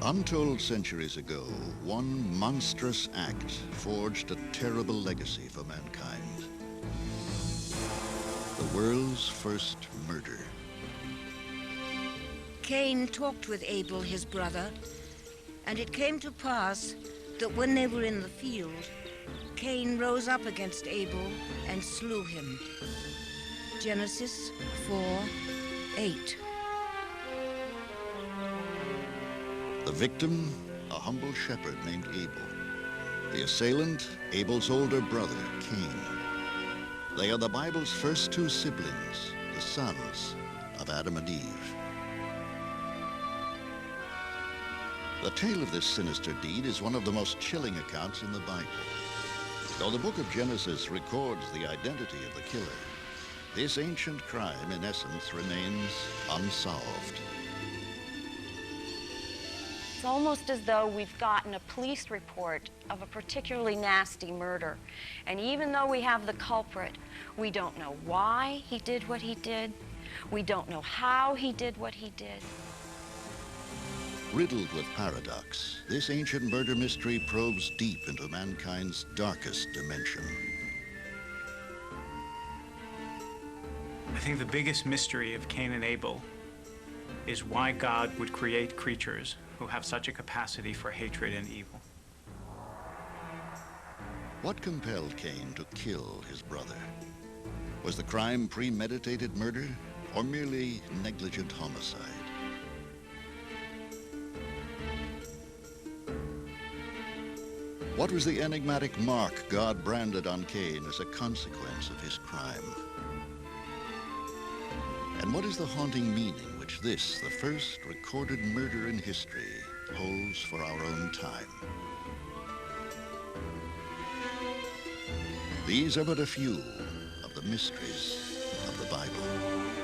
Untold centuries ago, one monstrous act forged a terrible legacy for mankind. The world's first murder. Cain talked with Abel, his brother, and it came to pass that when they were in the field, Cain rose up against Abel and slew him. Genesis 4:8. The victim, a humble shepherd named Abel. The assailant, Abel's older brother, Cain. They are the Bible's first two siblings, the sons of Adam and Eve. The tale of this sinister deed is one of the most chilling accounts in the Bible. Though the book of Genesis records the identity of the killer, this ancient crime, in essence, remains unsolved. It's almost as though we've gotten a police report of a particularly nasty murder. And even though we have the culprit, we don't know why he did what he did. We don't know how he did what he did. Riddled with paradox, this ancient murder mystery probes deep into mankind's darkest dimension. I think the biggest mystery of Cain and Abel is why God would create creatures who have such a capacity for hatred and evil. What compelled Cain to kill his brother? Was the crime premeditated murder or merely negligent homicide? What was the enigmatic mark God branded on Cain as a consequence of his crime? And what is the haunting meaning which this, the first recorded murder in history, holds for our own time? These are but a few of the mysteries of the Bible.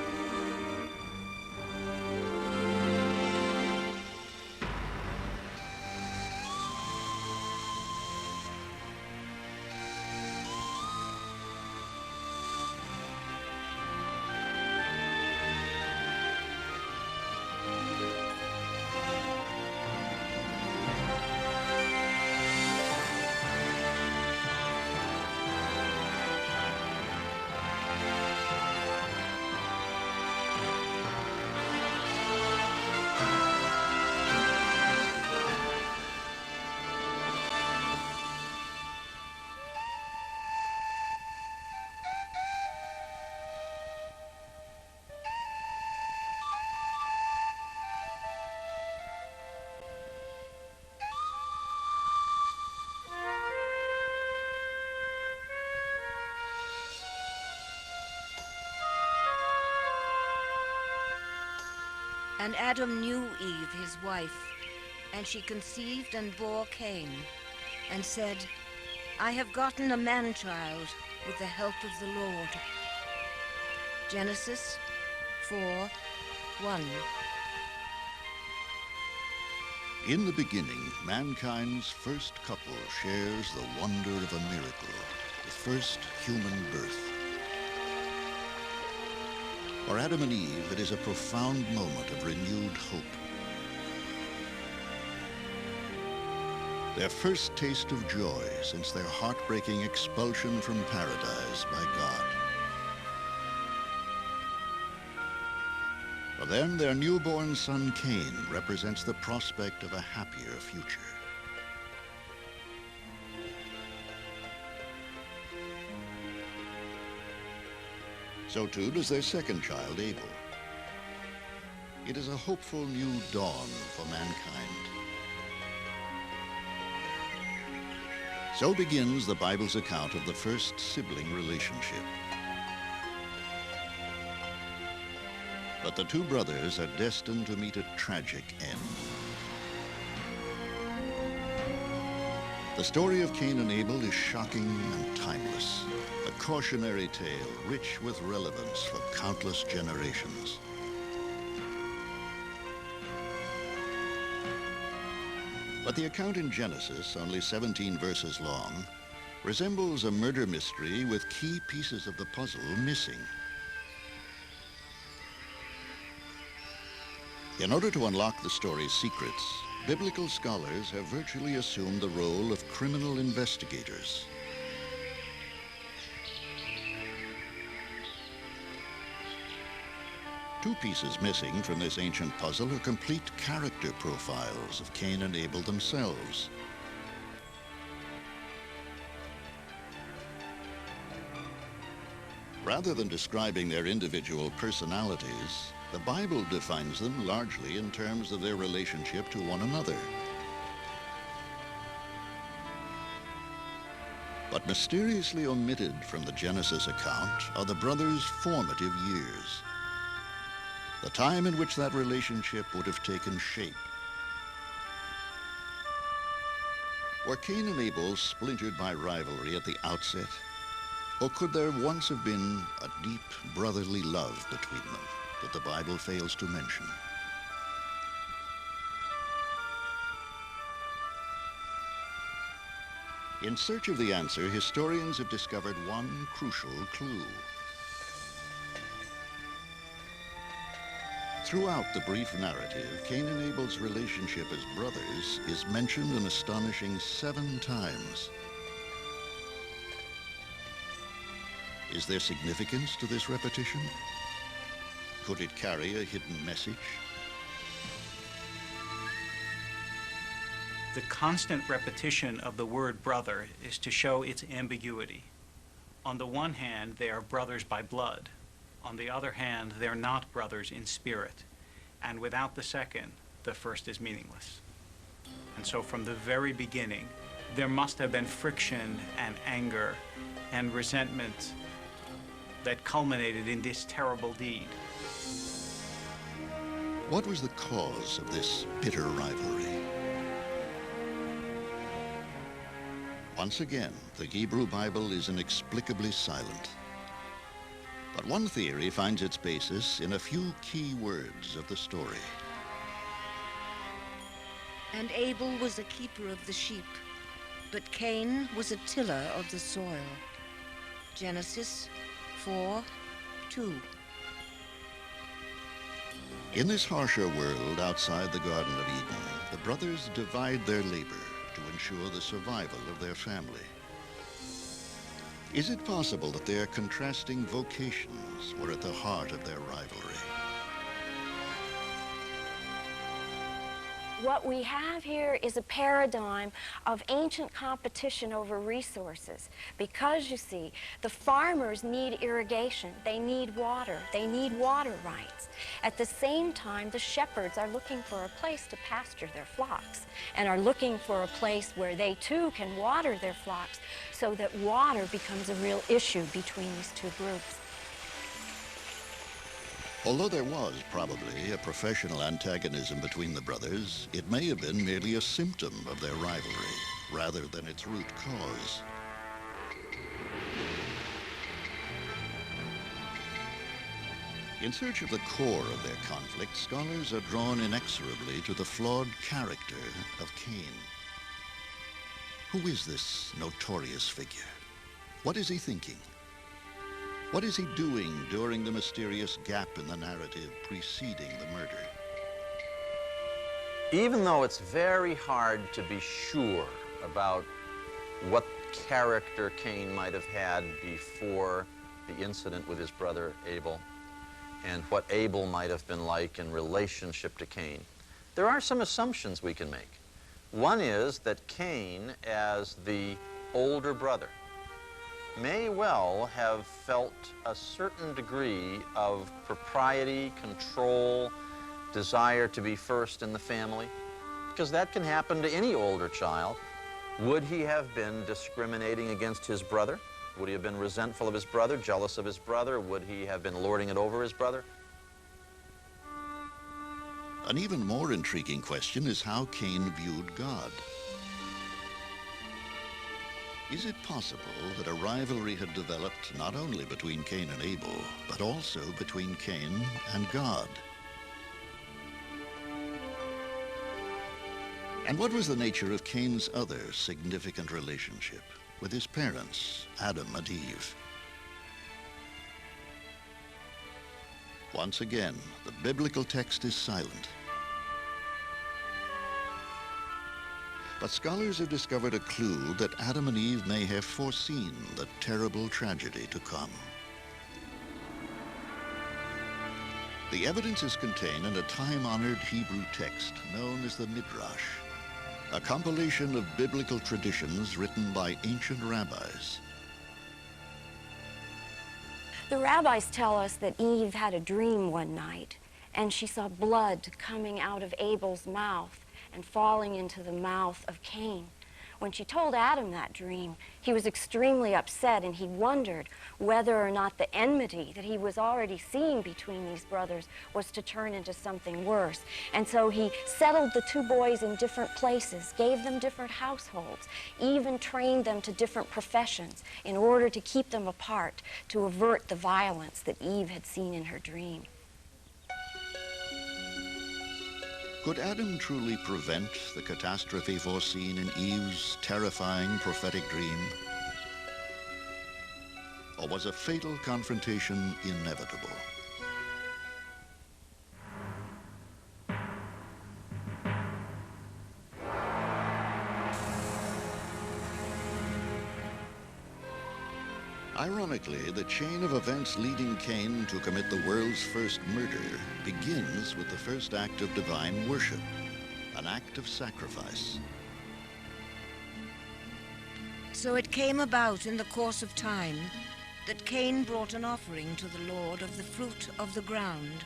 And Adam knew Eve, his wife, and she conceived and bore Cain, and said, I have gotten a man-child with the help of the Lord. Genesis 4:1. In the beginning, mankind's first couple shares the wonder of a miracle, the first human birth. For Adam and Eve, it is a profound moment of renewed hope. Their first taste of joy since their heartbreaking expulsion from paradise by God. For them, their newborn son Cain represents the prospect of a happier future. So too does their second child, Abel. It is a hopeful new dawn for mankind. So begins the Bible's account of the first sibling relationship. But the two brothers are destined to meet a tragic end. The story of Cain and Abel is shocking and timeless. A cautionary tale rich with relevance for countless generations. But the account in Genesis, only 17 verses long, resembles a murder mystery with key pieces of the puzzle missing. In order to unlock the story's secrets, biblical scholars have virtually assumed the role of criminal investigators. Two pieces missing from this ancient puzzle are complete character profiles of Cain and Abel themselves. Rather than describing their individual personalities, the Bible defines them largely in terms of their relationship to one another. But mysteriously omitted from the Genesis account are the brothers' formative years, the time in which that relationship would have taken shape. Were Cain and Abel splintered by rivalry at the outset? Or could there once have been a deep brotherly love between them that the Bible fails to mention? In search of the answer, historians have discovered one crucial clue. Throughout the brief narrative, Cain and Abel's relationship as brothers is mentioned an astonishing 7 times. Is there significance to this repetition? Could it carry a hidden message? The constant repetition of the word brother is to show its ambiguity. On the one hand, they are brothers by blood. On the other hand, they're not brothers in spirit. And without the second, the first is meaningless. And so from the very beginning, there must have been friction and anger and resentment that culminated in this terrible deed. What was the cause of this bitter rivalry? Once again, the Hebrew Bible is inexplicably silent. But one theory finds its basis in a few key words of the story. And Abel was a keeper of the sheep, but Cain was a tiller of the soil. Genesis 4:2. In this harsher world outside the Garden of Eden, the brothers divide their labor to ensure the survival of their family. Is it possible that their contrasting vocations were at the heart of their rivalry? What we have here is a paradigm of ancient competition over resources. Because, you see, the farmers need irrigation, they need water rights. At the same time, the shepherds are looking for a place to pasture their flocks and are looking for a place where they too can water their flocks, so that water becomes a real issue between these two groups. Although there was probably a professional antagonism between the brothers, it may have been merely a symptom of their rivalry, rather than its root cause. In search of the core of their conflict, scholars are drawn inexorably to the flawed character of Cain. Who is this notorious figure? What is he thinking? What is he doing during the mysterious gap in the narrative preceding the murder? Even though it's very hard to be sure about what character Cain might have had before the incident with his brother Abel, and what Abel might have been like in relationship to Cain, there are some assumptions we can make. One is that Cain, as the older brother, may well have felt a certain degree of propriety, control, desire to be first in the family, because that can happen to any older child. Would he have been discriminating against his brother? Would he have been resentful of his brother, jealous of his brother? Would he have been lording it over his brother? An even more intriguing question is how Cain viewed God. Is it possible that a rivalry had developed not only between Cain and Abel, but also between Cain and God? And what was the nature of Cain's other significant relationship with his parents, Adam and Eve? Once again, the biblical text is silent. But scholars have discovered a clue that Adam and Eve may have foreseen the terrible tragedy to come. The evidence is contained in a time-honored Hebrew text known as the Midrash, a compilation of biblical traditions written by ancient rabbis. The rabbis tell us that Eve had a dream one night, and she saw blood coming out of Abel's mouth and falling into the mouth of Cain. When she told Adam that dream, he was extremely upset, and he wondered whether or not the enmity that he was already seeing between these brothers was to turn into something worse. And so he settled the two boys in different places, gave them different households, even trained them to different professions in order to keep them apart, to avert the violence that Eve had seen in her dream. Could Adam truly prevent the catastrophe foreseen in Eve's terrifying prophetic dream? Or was a fatal confrontation inevitable? Ironically, the chain of events leading Cain to commit the world's first murder begins with the first act of divine worship, an act of sacrifice. So it came about in the course of time that Cain brought an offering to the Lord of the fruit of the ground,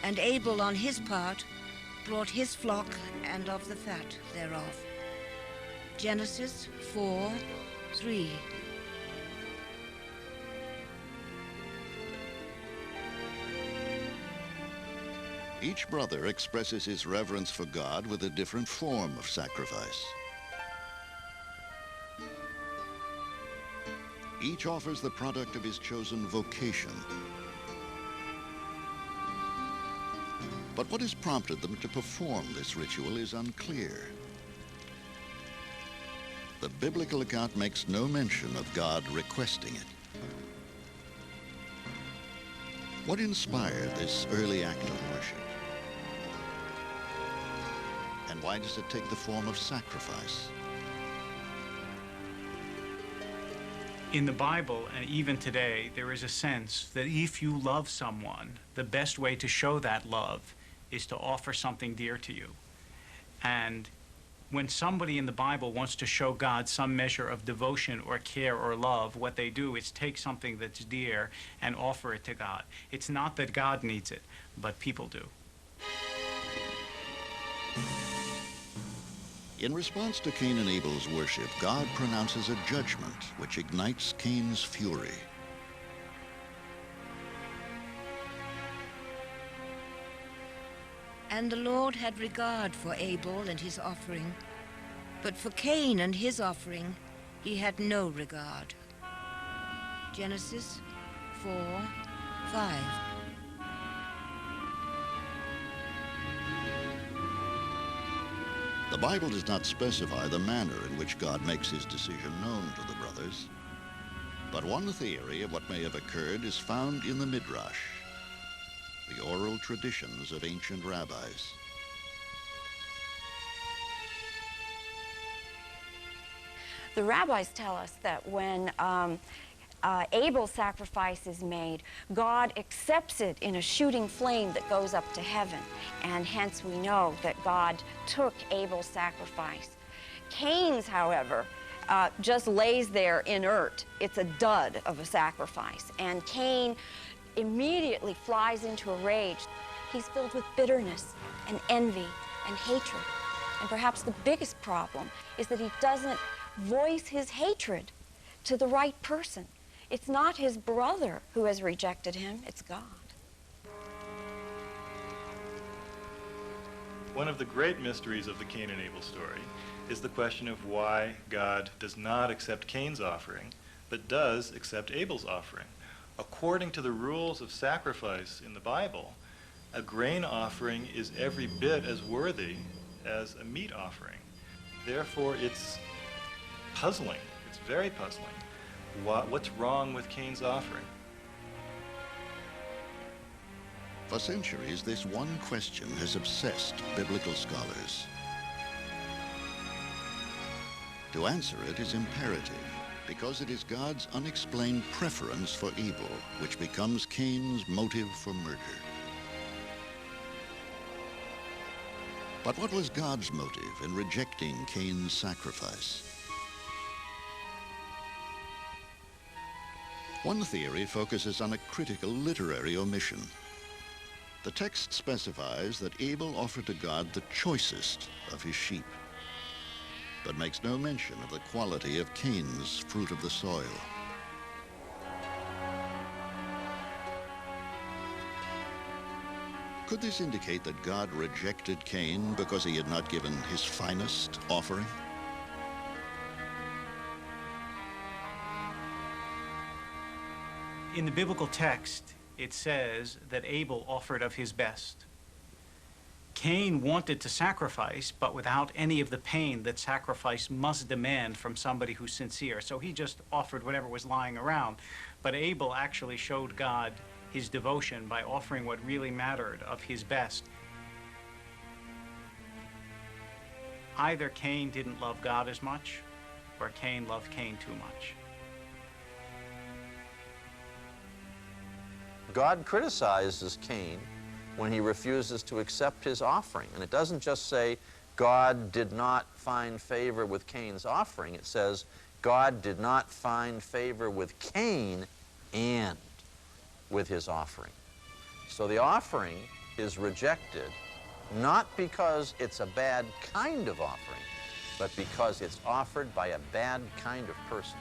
and Abel on his part brought his flock and of the fat thereof. Genesis 4:3. Each brother expresses his reverence for God with a different form of sacrifice. Each offers the product of his chosen vocation. But what has prompted them to perform this ritual is unclear. The biblical account makes no mention of God requesting it. What inspired this early act of worship? And why does it take the form of sacrifice? In the Bible, and even today, there is a sense that if you love someone, the best way to show that love is to offer something dear to you. And when somebody in the Bible wants to show God some measure of devotion or care or love, what they do is take something that's dear and offer it to God. It's not that God needs it, but people do. In response to Cain and Abel's worship, God pronounces a judgment which ignites Cain's fury. And the Lord had regard for Abel and his offering, but for Cain and his offering he had no regard. Genesis 4:5. The Bible does not specify the manner in which God makes his decision known to the brothers, but one theory of what may have occurred is found in the Midrash, the oral traditions of ancient rabbis. The rabbis tell us that when Abel's sacrifice is made, God accepts it in a shooting flame that goes up to heaven, and hence we know that God took Abel's sacrifice. Cain's, however, just lays there inert. It's a dud of a sacrifice, and Cain immediately flies into a rage. He's filled with bitterness and envy and hatred. And perhaps the biggest problem is that he doesn't voice his hatred to the right person. It's not his brother who has rejected him, it's God. One of the great mysteries of the Cain and Abel story is the question of why God does not accept Cain's offering, but does accept Abel's offering. According to the rules of sacrifice in the Bible, a grain offering is every bit as worthy as a meat offering. Therefore, it's puzzling. It's very puzzling. What's wrong with Cain's offering? For centuries, this one question has obsessed biblical scholars. To answer it is imperative, because it is God's unexplained preference for evil, which becomes Cain's motive for murder. But what was God's motive in rejecting Cain's sacrifice? One theory focuses on a critical literary omission. The text specifies that Abel offered to God the choicest of his sheep, but makes no mention of the quality of Cain's fruit of the soil. Could this indicate that God rejected Cain because he had not given his finest offering? In the biblical text, it says that Abel offered of his best. Cain wanted to sacrifice, but without any of the pain that sacrifice must demand from somebody who's sincere. So he just offered whatever was lying around. But Abel actually showed God his devotion by offering what really mattered of his best. Either Cain didn't love God as much, or Cain loved Cain too much. God criticizes Cain when he refuses to accept his offering. And it doesn't just say God did not find favor with Cain's offering. It says God did not find favor with Cain and with his offering. So the offering is rejected not because it's a bad kind of offering, but because it's offered by a bad kind of person.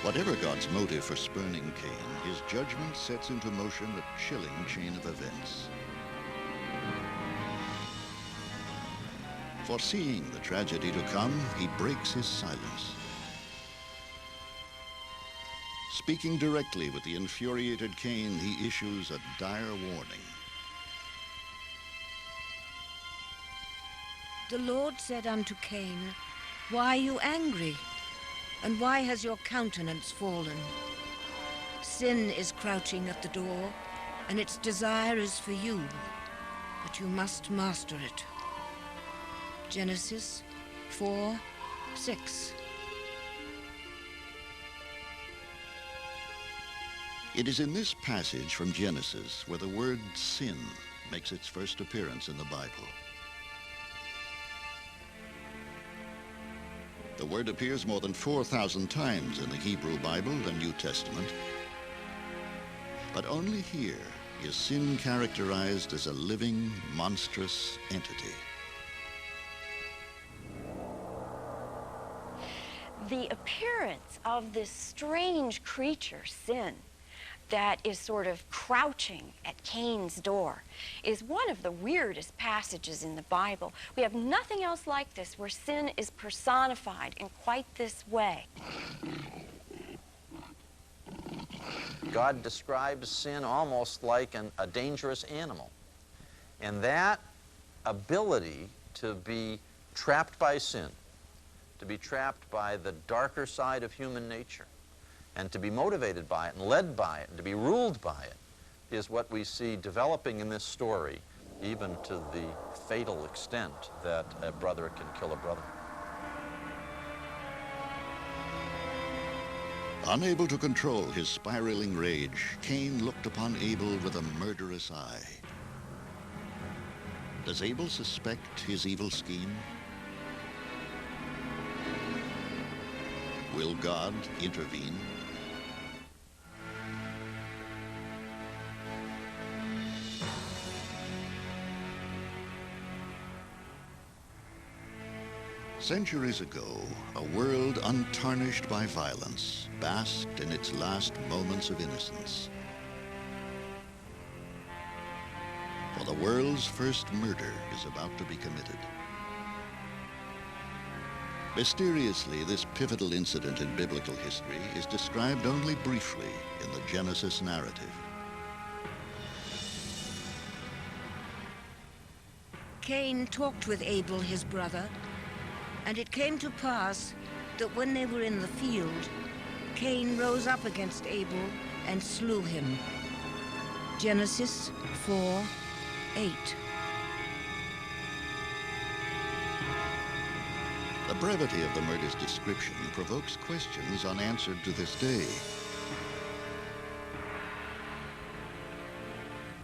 Whatever God's motive for spurning Cain, his judgment sets into motion a chilling chain of events. Foreseeing the tragedy to come, he breaks his silence. Speaking directly with the infuriated Cain, he issues a dire warning. The Lord said unto Cain, Why are you angry? And why has your countenance fallen? Sin is crouching at the door, and its desire is for you, but you must master it. Genesis 4:6. It is in this passage from Genesis where the word sin makes its first appearance in the Bible. The word appears more than 4,000 times in the Hebrew Bible and New Testament. But only here is sin characterized as a living, monstrous entity. The appearance of this strange creature, sin, that is sort of crouching at Cain's door is one of the weirdest passages in the Bible. We have nothing else like this where sin is personified in quite this way. God describes sin almost like a dangerous animal. And that ability to be trapped by sin, to be trapped by the darker side of human nature, and to be motivated by it and led by it and to be ruled by it is what we see developing in this story, even to the fatal extent that a brother can kill a brother. Unable to control his spiraling rage, Cain looked upon Abel with a murderous eye. Does Abel suspect his evil scheme? Will God intervene? Centuries ago, a world untarnished by violence basked in its last moments of innocence. For the world's first murder is about to be committed. Mysteriously, this pivotal incident in biblical history is described only briefly in the Genesis narrative. Cain talked with Abel, his brother, and it came to pass that when they were in the field, Cain rose up against Abel and slew him. Genesis 4:8. The brevity of the murder's description provokes questions unanswered to this day.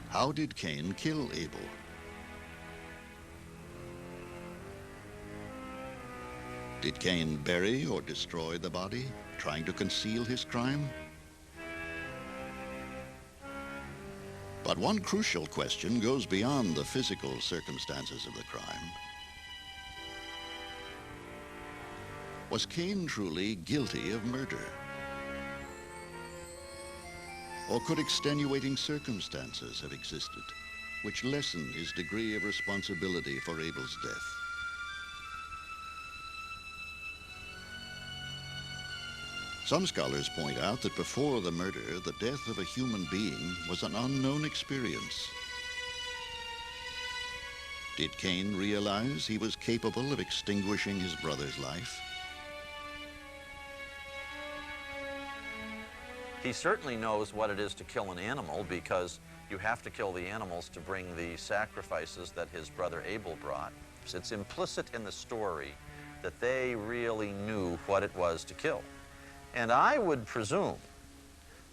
How did Cain kill Abel? Did Cain bury or destroy the body, trying to conceal his crime? But one crucial question goes beyond the physical circumstances of the crime. Was Cain truly guilty of murder? Or could extenuating circumstances have existed, which lessened his degree of responsibility for Abel's death? Some scholars point out that before the murder, the death of a human being was an unknown experience. Did Cain realize he was capable of extinguishing his brother's life? He certainly knows what it is to kill an animal, because you have to kill the animals to bring the sacrifices that his brother Abel brought. It's implicit in the story that they really knew what it was to kill. And I would presume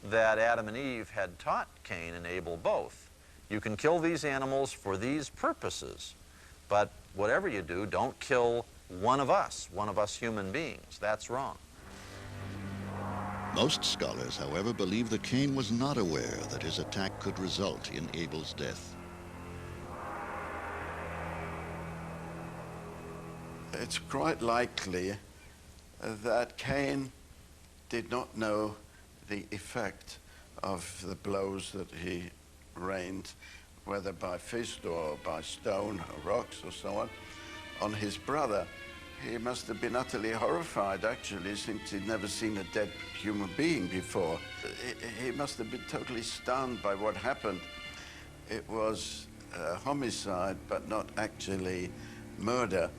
that Adam and Eve had taught Cain and Abel both. You can kill these animals for these purposes, but whatever you do, don't kill one of us human beings. That's wrong. Most scholars, however, believe that Cain was not aware that his attack could result in Abel's death. It's quite likely that Cain did not know the effect of the blows that he rained, whether by fist or by stone or rocks or so on his brother. He must have been utterly horrified, actually, since he'd never seen a dead human being before. He must have been totally stunned by what happened. It was homicide, but not actually murder.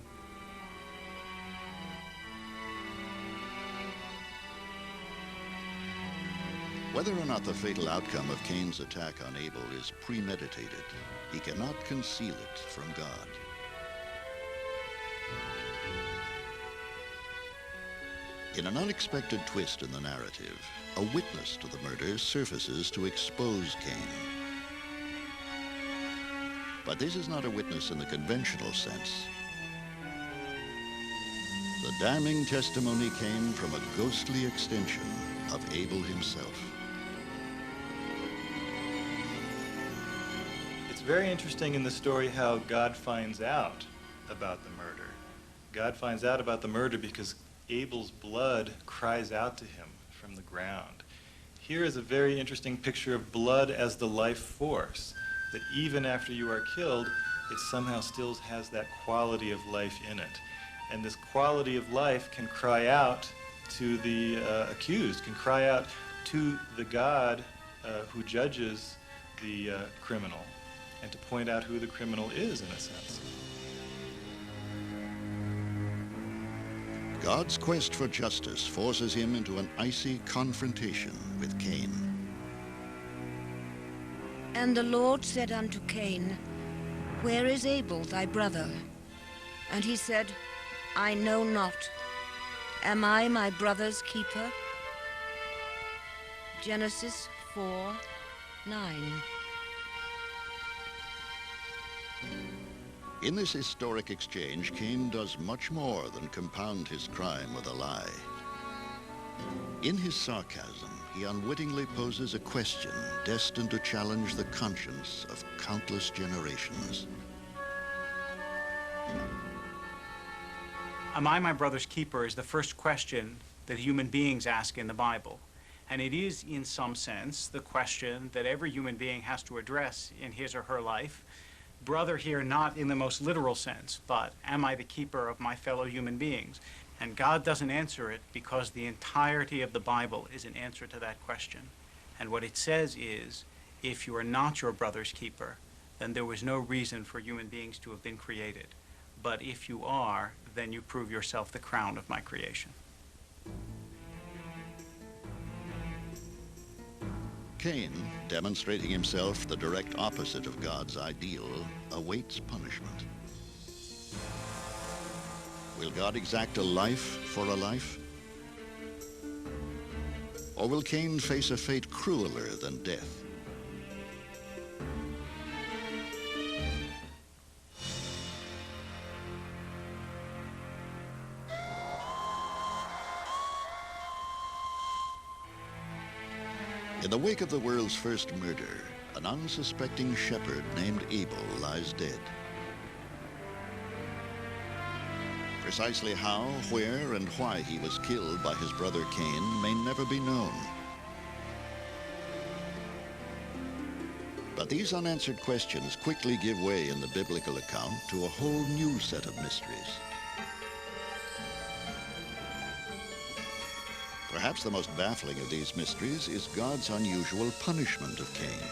Whether or not the fatal outcome of Cain's attack on Abel is premeditated, he cannot conceal it from God. In an unexpected twist in the narrative, a witness to the murder surfaces to expose Cain. But this is not a witness in the conventional sense. The damning testimony came from a ghostly extension of Abel himself. It's very interesting in the story how God finds out about the murder. God finds out about the murder because Abel's blood cries out to him from the ground. Here is a very interesting picture of blood as the life force, that even after you are killed, it somehow still has that quality of life in it. And this quality of life can cry out to the accused, can cry out to the God who judges the criminal, and to point out who the criminal is, in a sense. God's quest for justice forces him into an icy confrontation with Cain. And the Lord said unto Cain, Where is Abel thy brother? And he said, I know not. Am I my brother's keeper? Genesis 4:9. In this historic exchange, Cain does much more than compound his crime with a lie. In his sarcasm, he unwittingly poses a question destined to challenge the conscience of countless generations. Am I my brother's keeper is the first question that human beings ask in the Bible. And it is, in some sense, the question that every human being has to address in his or her life. Brother here, not in the most literal sense, but am I the keeper of my fellow human beings? And God doesn't answer it because the entirety of the Bible is an answer to that question. And what it says is, if you are not your brother's keeper, then there was no reason for human beings to have been created. But if you are, then you prove yourself the crown of my creation. Cain, demonstrating himself the direct opposite of God's ideal, awaits punishment. Will God exact a life for a life? Or will Cain face a fate crueler than death? In the wake of the world's first murder, an unsuspecting shepherd named Abel lies dead. Precisely how, where, and why he was killed by his brother Cain may never be known. But these unanswered questions quickly give way in the biblical account to a whole new set of mysteries. Perhaps the most baffling of these mysteries is God's unusual punishment of Cain.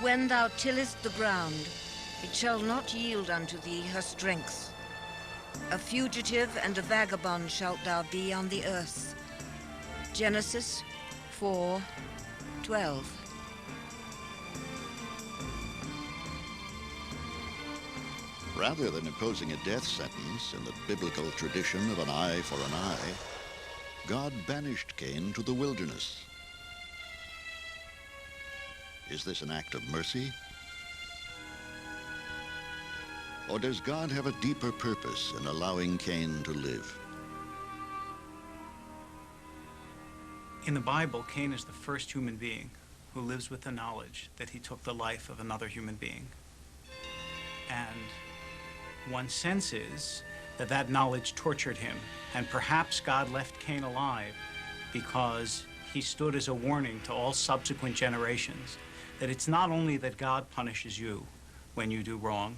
When thou tillest the ground, it shall not yield unto thee her strength. A fugitive and a vagabond shalt thou be on the earth. Genesis 4:12. Rather than imposing a death sentence in the biblical tradition of an eye for an eye, God banished Cain to the wilderness. Is this an act of mercy? Or does God have a deeper purpose in allowing Cain to live? In the Bible, Cain is the first human being who lives with the knowledge that he took the life of another human being. And one senses that that knowledge tortured him, and perhaps God left Cain alive because he stood as a warning to all subsequent generations that it's not only that God punishes you when you do wrong,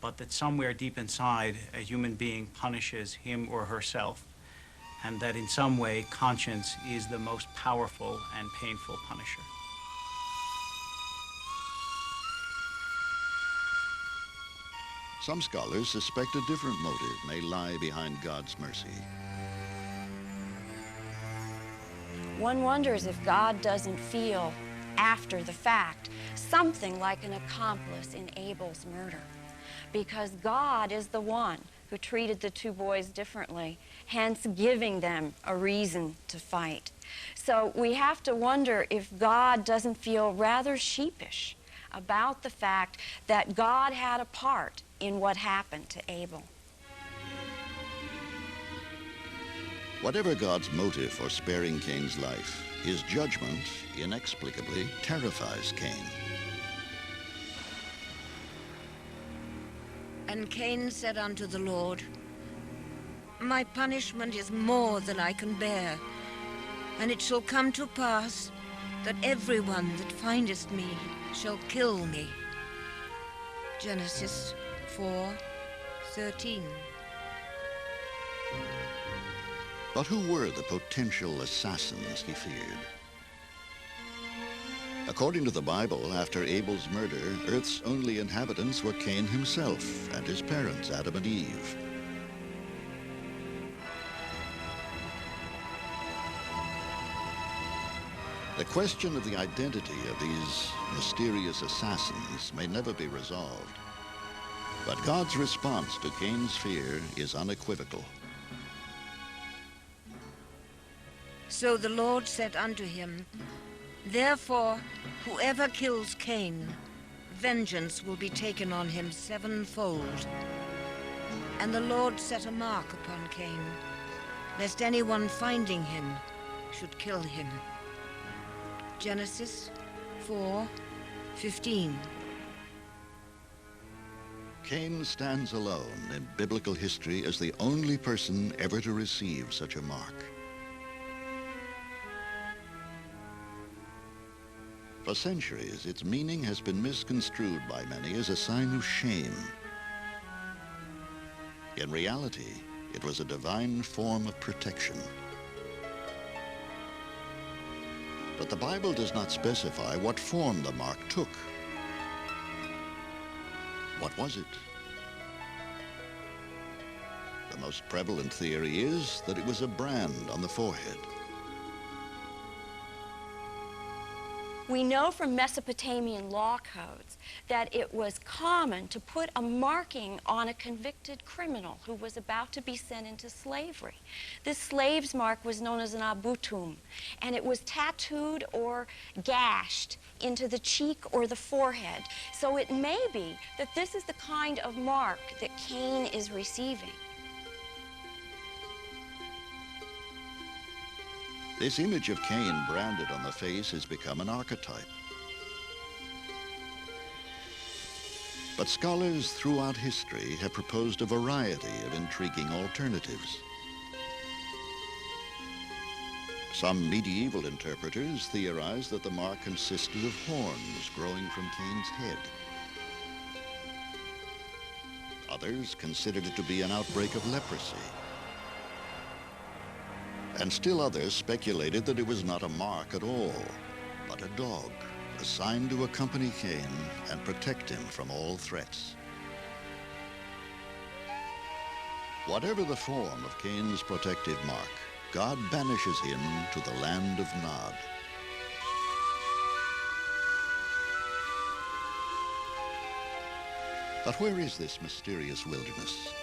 but that somewhere deep inside a human being punishes him or herself, and that in some way conscience is the most powerful and painful punisher. Some scholars suspect a different motive may lie behind God's mercy. One wonders if God doesn't feel, after the fact, something like an accomplice in Abel's murder. Because God is the one who treated the two boys differently, hence giving them a reason to fight. So we have to wonder if God doesn't feel rather sheepish about the fact that God had a part in what happened to Abel. Whatever God's motive for sparing Cain's life, his judgment inexplicably terrifies Cain. And Cain said unto the Lord, My punishment is more than I can bear, and it shall come to pass that everyone that findeth me shall kill me. Genesis 4:13. But who were the potential assassins he feared? According to the Bible, after Abel's murder, Earth's only inhabitants were Cain himself and his parents, Adam and Eve. The question of the identity of these mysterious assassins may never be resolved, but God's response to Cain's fear is unequivocal. So the Lord said unto him, Therefore, whoever kills Cain, vengeance will be taken on him sevenfold. And the Lord set a mark upon Cain, lest anyone finding him should kill him. Genesis 4:15. Cain stands alone in biblical history as the only person ever to receive such a mark. For centuries, its meaning has been misconstrued by many as a sign of shame. In reality, it was a divine form of protection. But the Bible does not specify what form the mark took. What was it? The most prevalent theory is that it was a brand on the forehead. We know from Mesopotamian law codes that it was common to put a marking on a convicted criminal who was about to be sent into slavery. This slave's mark was known as an abutum, and it was tattooed or gashed into the cheek or the forehead. So it may be that this is the kind of mark that Cain is receiving. This image of Cain branded on the face has become an archetype. But scholars throughout history have proposed a variety of intriguing alternatives. Some medieval interpreters theorize that the mark consisted of horns growing from Cain's head. Others considered it to be an outbreak of leprosy. And still others speculated that it was not a mark at all, but a dog assigned to accompany Cain and protect him from all threats. Whatever the form of Cain's protective mark, God banishes him to the land of Nod. But where is this mysterious wilderness?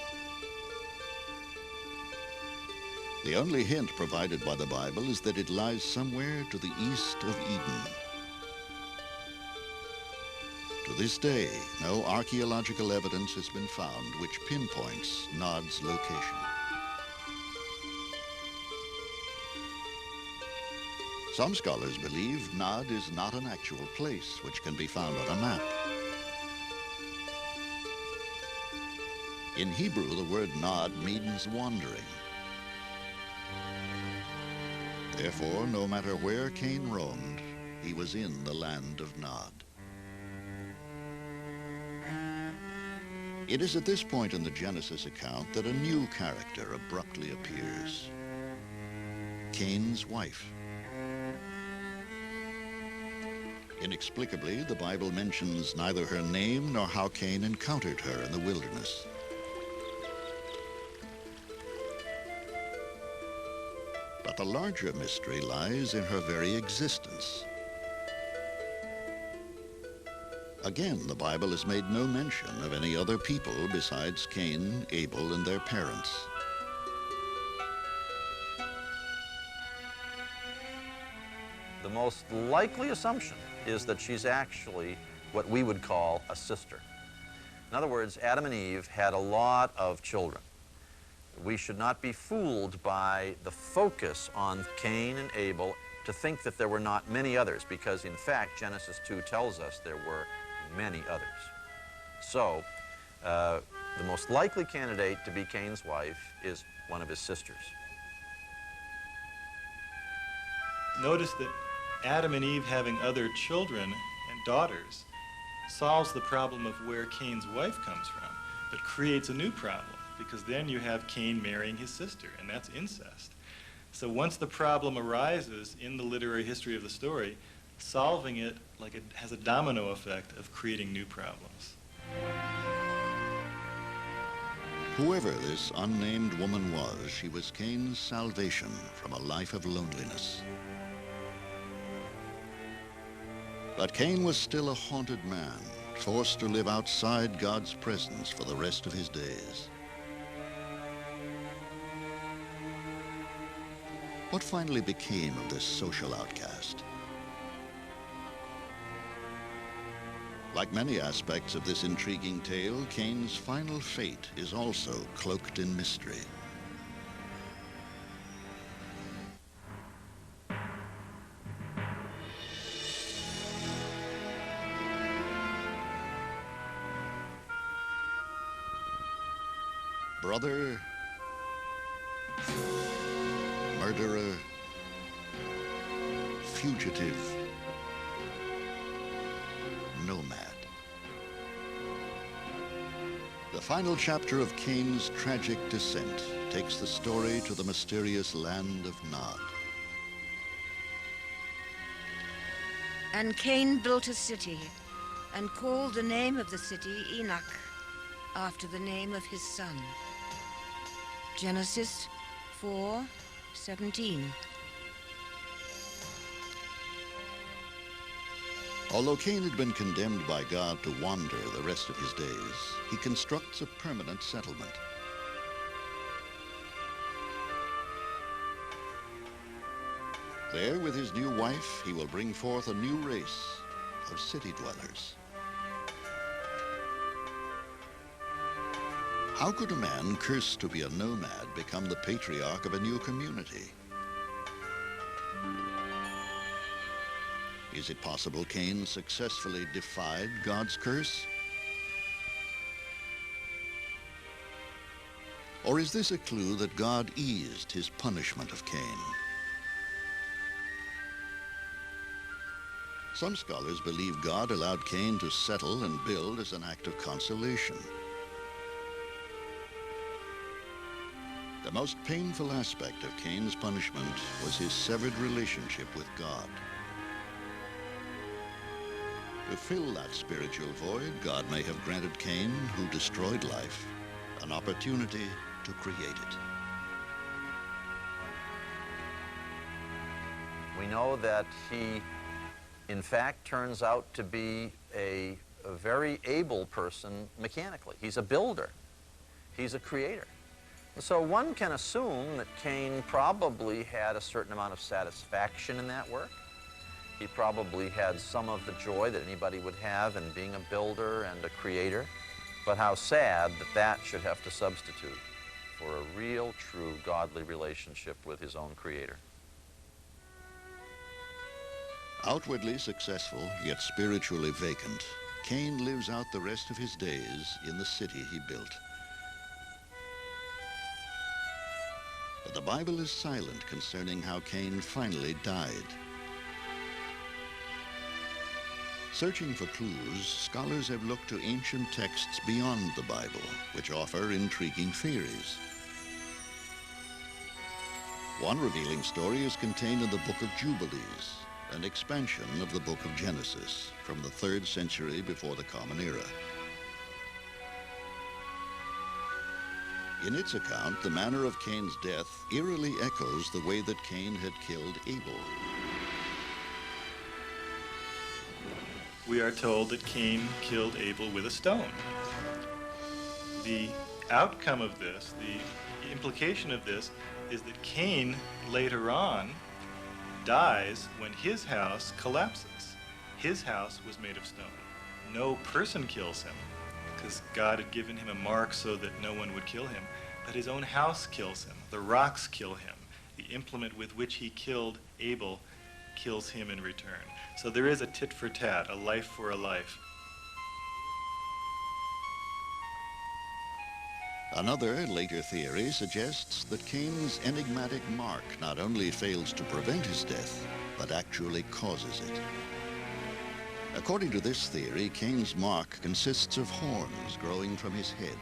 The only hint provided by the Bible is that it lies somewhere to the east of Eden. To this day, no archaeological evidence has been found which pinpoints Nod's location. Some scholars believe Nod is not an actual place which can be found on a map. In Hebrew, the word Nod means wandering. Therefore, no matter where Cain roamed, he was in the land of Nod. It is at this point in the Genesis account that a new character abruptly appears: Cain's wife. Inexplicably, the Bible mentions neither her name nor how Cain encountered her in the wilderness. But the larger mystery lies in her very existence. Again, the Bible has made no mention of any other people besides Cain, Abel, and their parents. The most likely assumption is that she's actually what we would call a sister. In other words, Adam and Eve had a lot of children. We should not be fooled by the focus on Cain and Abel to think that there were not many others, because in fact Genesis 2 tells us there were many others. So the most likely candidate to be Cain's wife is one of his sisters. Notice that Adam and Eve having other children and daughters solves the problem of where Cain's wife comes from, but creates a new problem, because then you have Cain marrying his sister, and that's incest. So once the problem arises in the literary history of the story, solving it like it has a domino effect of creating new problems. Whoever this unnamed woman was, she was Cain's salvation from a life of loneliness. But Cain was still a haunted man, forced to live outside God's presence for the rest of his days. What finally became of this social outcast? Like many aspects of this intriguing tale, Cain's final fate is also cloaked in mystery. Brother, murderer, fugitive, nomad. The final chapter of Cain's tragic descent takes the story to the mysterious land of Nod. And Cain built a city and called the name of the city Enoch, after the name of his son. Genesis 4:17. Although Cain had been condemned by God to wander the rest of his days, he constructs a permanent settlement. There, with his new wife, he will bring forth a new race of city dwellers. How could a man cursed to be a nomad become the patriarch of a new community? Is it possible Cain successfully defied God's curse? Or is this a clue that God eased his punishment of Cain? Some scholars believe God allowed Cain to settle and build as an act of consolation. The most painful aspect of Cain's punishment was his severed relationship with God. To fill that spiritual void, God may have granted Cain, who destroyed life, an opportunity to create it. We know that he, in fact, turns out to be a very able person mechanically. He's a builder. He's a creator. So one can assume that Cain probably had a certain amount of satisfaction in that work. He probably had some of the joy that anybody would have in being a builder and a creator. But how sad that that should have to substitute for a real, true, godly relationship with his own creator. Outwardly successful, yet spiritually vacant, Cain lives out the rest of his days in the city he built. But the Bible is silent concerning how Cain finally died. Searching for clues, scholars have looked to ancient texts beyond the Bible, which offer intriguing theories. One revealing story is contained in the Book of Jubilees, an expansion of the Book of Genesis from the 3rd century before the Common Era. In its account, the manner of Cain's death eerily echoes the way that Cain had killed Abel. We are told that Cain killed Abel with a stone. The outcome of this, the implication of this, is that Cain later on dies when his house collapses. His house was made of stone. No person kills him, because God had given him a mark so that no one would kill him, but his own house kills him. The rocks kill him. The implement with which he killed Abel kills him in return. So there is a tit for tat, a life for a life. Another later theory suggests that Cain's enigmatic mark not only fails to prevent his death, but actually causes it. According to this theory, Cain's mark consists of horns growing from his head.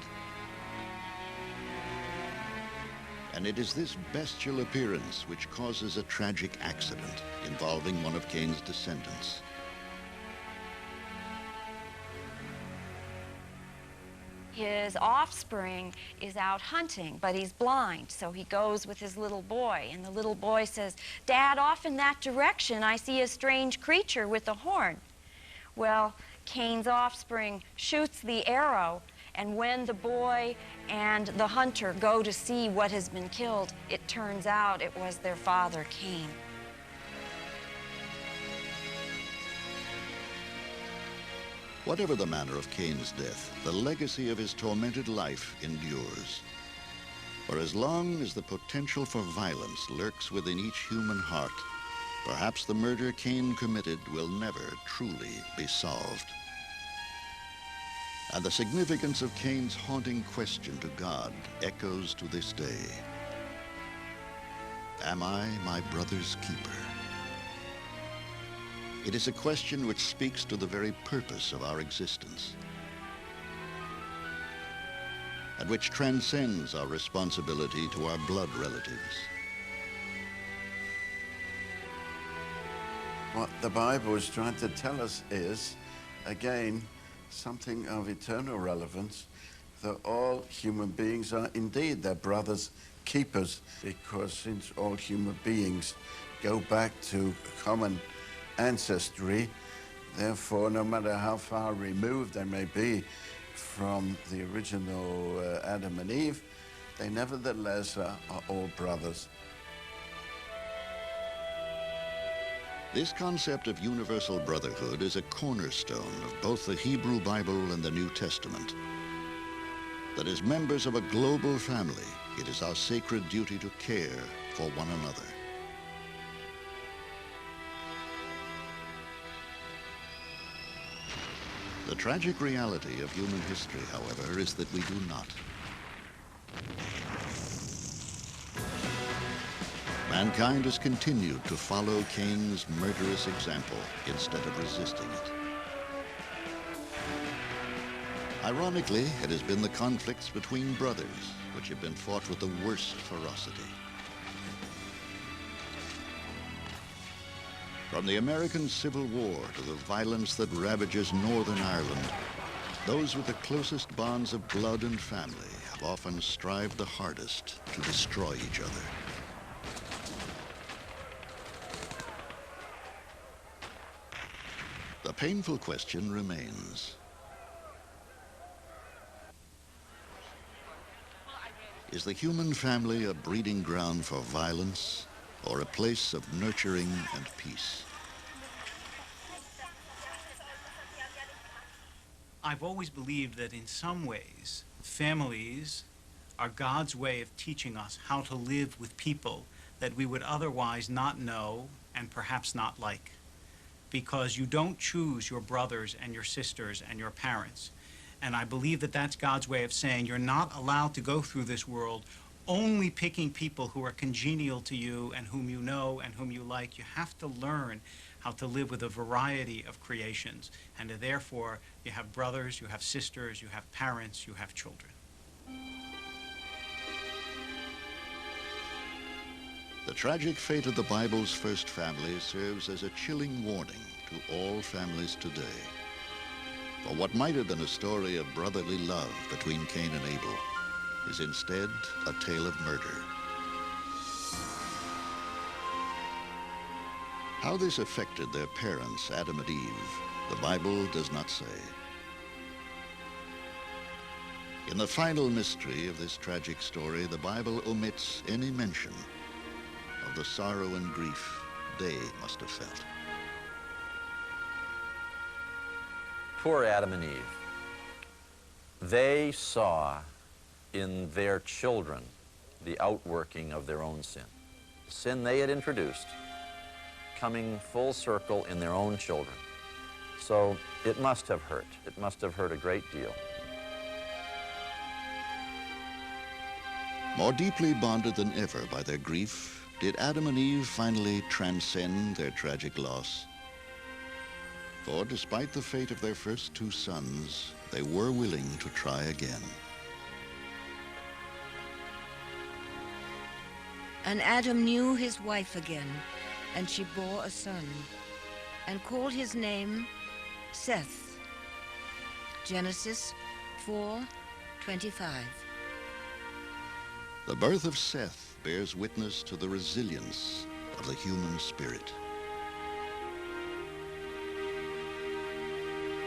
And it is this bestial appearance which causes a tragic accident involving one of Cain's descendants. His offspring is out hunting, but he's blind, so he goes with his little boy, and the little boy says, "Dad, off in that direction I see a strange creature with a horn." Well, Cain's offspring shoots the arrow, and when the boy and the hunter go to see what has been killed, it turns out it was their father, Cain. Whatever the manner of Cain's death, the legacy of his tormented life endures. For as long as the potential for violence lurks within each human heart, perhaps the murder Cain committed will never truly be solved. And the significance of Cain's haunting question to God echoes to this day. Am I my brother's keeper? It is a question which speaks to the very purpose of our existence, and which transcends our responsibility to our blood relatives. What the Bible is trying to tell us is, again, something of eternal relevance, that all human beings are indeed their brother's keepers, because since all human beings go back to common ancestry, Therefore, no matter how far removed they may be from the original Adam and Eve, they nevertheless are all brothers. This concept of universal brotherhood is a cornerstone of both the Hebrew Bible and the New Testament. That as members of a global family, it is our sacred duty to care for one another. The tragic reality of human history, however, is that we do not. Mankind has continued to follow Cain's murderous example instead of resisting it. Ironically, it has been the conflicts between brothers which have been fought with the worst ferocity. From the American Civil War to the violence that ravages Northern Ireland, those with the closest bonds of blood and family have often strived the hardest to destroy each other. The painful question remains. Is the human family a breeding ground for violence or a place of nurturing and peace? I've always believed that in some ways, families are God's way of teaching us how to live with people that we would otherwise not know and perhaps not like. Because you don't choose your brothers and your sisters and your parents. And I believe that that's God's way of saying you're not allowed to go through this world only picking people who are congenial to you and whom you know and whom you like. You have to learn how to live with a variety of creations. And therefore, you have brothers, you have sisters, you have parents, you have children. The tragic fate of the Bible's first family serves as a chilling warning to all families today. For what might have been a story of brotherly love between Cain and Abel is instead a tale of murder. How this affected their parents, Adam and Eve, the Bible does not say. In the final mystery of this tragic story, the Bible omits any mention of the sorrow and grief they must have felt. Poor Adam and Eve. They saw in their children the outworking of their own sin. The sin they had introduced, coming full circle in their own children. So it must have hurt. It must have hurt a great deal. More deeply bonded than ever by their grief, did Adam and Eve finally transcend their tragic loss? For despite the fate of their first two sons, they were willing to try again. And Adam knew his wife again, and she bore a son, and called his name Seth. Genesis 4:25. The birth of Seth bears witness to the resilience of the human spirit.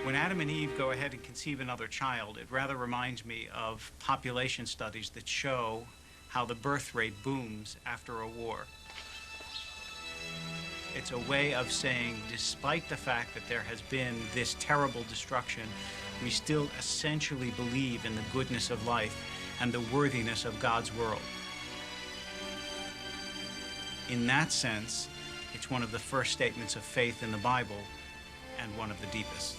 When Adam and Eve go ahead and conceive another child, it rather reminds me of population studies that show how the birth rate booms after a war. It's a way of saying, despite the fact that there has been this terrible destruction, we still essentially believe in the goodness of life and the worthiness of God's world. In that sense, it's one of the first statements of faith in the Bible and one of the deepest.